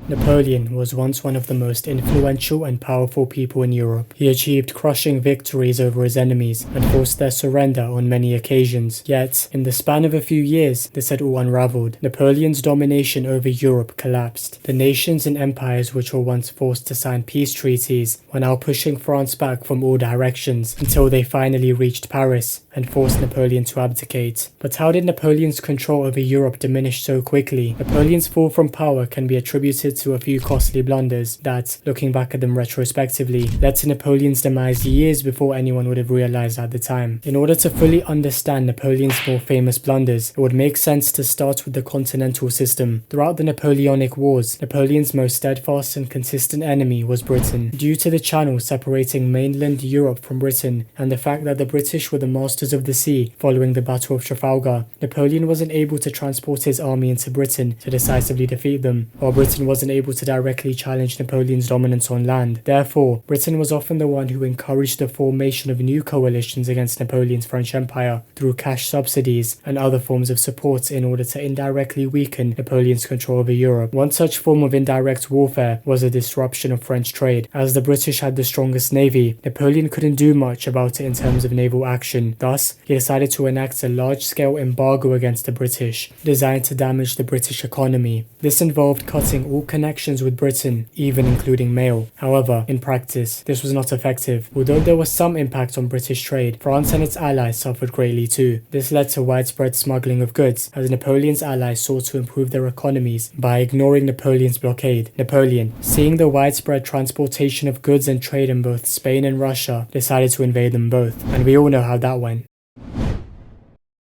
Napoleon was once one of the most influential and powerful people in Europe. He achieved crushing victories over his enemies and forced their surrender on many occasions. Yet, in the span of a few years, this had all unraveled. Napoleon's domination over Europe collapsed. The nations and empires which were once forced to sign peace treaties were now pushing France back from all directions until they finally reached Paris and forced Napoleon to abdicate. But how did Napoleon's control over Europe diminish so quickly? Napoleon's fall from power can be attributed to a few costly blunders that, looking back at them retrospectively, led to Napoleon's demise years before anyone would have realized at the time. In order to fully understand Napoleon's more famous blunders, it would make sense to start with the continental system. Throughout the Napoleonic Wars, Napoleon's most steadfast and consistent enemy was Britain. Due to the channel separating mainland Europe from Britain and the fact that the British were the masters of the sea following the Battle of Trafalgar, Napoleon wasn't able to transport his army into Britain to decisively defeat them, while Britain wasn't able to directly challenge Napoleon's dominance on land. Therefore, Britain was often the one who encouraged the formation of new coalitions against Napoleon's French Empire through cash subsidies and other forms of support in order to indirectly weaken Napoleon's control over Europe. One such form of indirect warfare was a disruption of French trade. As the British had the strongest navy, Napoleon couldn't do much about it in terms of naval action. Thus, he decided to enact a large-scale embargo against the British, designed to damage the British economy. This involved cutting all connections with Britain, even including mail. However, in practice, this was not effective. Although there was some impact on British trade, France and its allies suffered greatly too. This led to widespread smuggling of goods, as Napoleon's allies sought to improve their economies by ignoring Napoleon's blockade. Napoleon, seeing the widespread transportation of goods and trade in both Spain and Russia, decided to invade them both, and we all know how that went.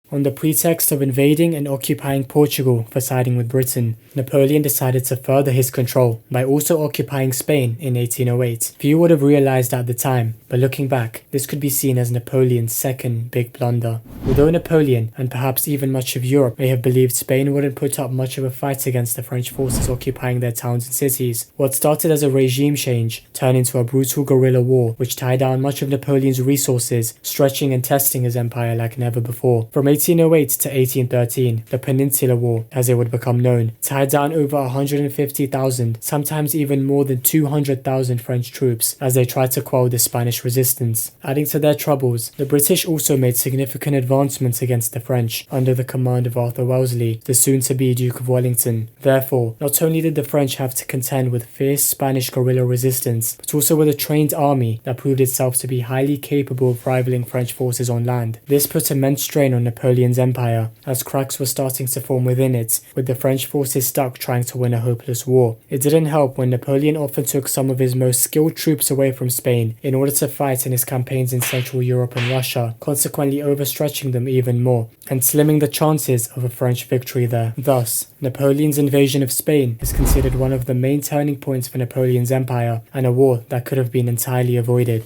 On the pretext of invading and occupying Portugal for siding with Britain, Napoleon decided to further his control by also occupying Spain in 1808. Few would have realized at the time, but looking back, this could be seen as Napoleon's second big blunder. Although Napoleon, and perhaps even much of Europe, may have believed Spain wouldn't put up much of a fight against the French forces occupying their towns and cities, what started as a regime change turned into a brutal guerrilla war which tied down much of Napoleon's resources, stretching and testing his empire like never before. From 1808 to 1813, the Peninsular War, as it would become known, tied down over 150,000, sometimes even more than 200,000 French troops as they tried to quell the Spanish resistance. Adding to their troubles, the British also made significant advancements against the French under the command of Arthur Wellesley, the soon-to-be Duke of Wellington. Therefore, not only did the French have to contend with fierce Spanish guerrilla resistance, but also with a trained army that proved itself to be highly capable of rivaling French forces on land. This put immense strain on Napoleon's empire, as cracks were starting to form within it, with the French forces stuck trying to win a hopeless war. It didn't help when Napoleon often took some of his most skilled troops away from Spain in order to fight in his campaigns in Central Europe and Russia, consequently overstretching them even more, and slimming the chances of a French victory there. Thus, Napoleon's invasion of Spain is considered one of the main turning points for Napoleon's empire, and a war that could have been entirely avoided.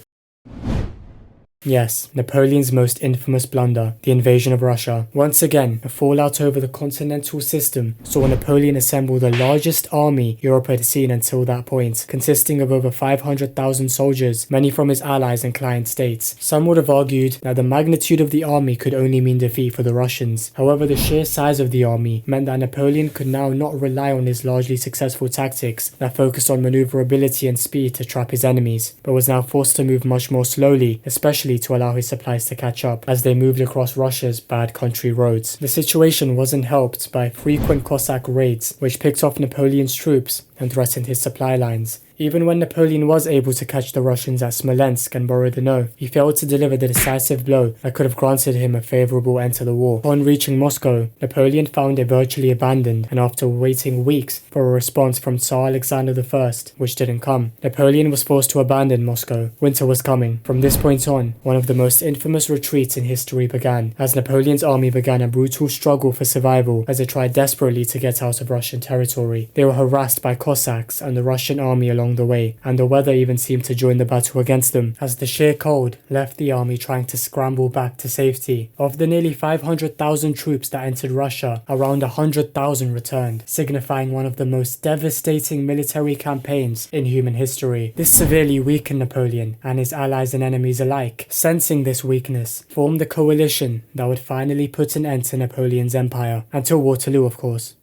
Yes, Napoleon's most infamous blunder, the invasion of Russia. Once again, a fallout over the continental system saw Napoleon assemble the largest army Europe had seen until that point, consisting of over 500,000 soldiers, many from his allies and client states. Some would have argued that the magnitude of the army could only mean defeat for the Russians. However, the sheer size of the army meant that Napoleon could now not rely on his largely successful tactics that focused on maneuverability and speed to trap his enemies, but was now forced to move much more slowly, especially to allow his supplies to catch up as they moved across Russia's bad country roads. The situation wasn't helped by frequent Cossack raids, which picked off Napoleon's troops and threatened his supply lines. Even when Napoleon was able to catch the Russians at Smolensk and Borodino, he failed to deliver the decisive blow that could have granted him a favourable end to the war. Upon reaching Moscow, Napoleon found it virtually abandoned, and after waiting weeks for a response from Tsar Alexander I, which didn't come, Napoleon was forced to abandon Moscow. Winter was coming. From this point on, one of the most infamous retreats in history began, as Napoleon's army began a brutal struggle for survival as they tried desperately to get out of Russian territory. They were harassed by Cossacks and the Russian army along the way, and the weather even seemed to join the battle against them, as the sheer cold left the army trying to scramble back to safety. Of the nearly 500,000 troops that entered Russia, around 100,000 returned, signifying one of the most devastating military campaigns in human history. This severely weakened Napoleon, and his allies and enemies alike, sensing this weakness, formed a coalition that would finally put an end to Napoleon's empire, until Waterloo, of course.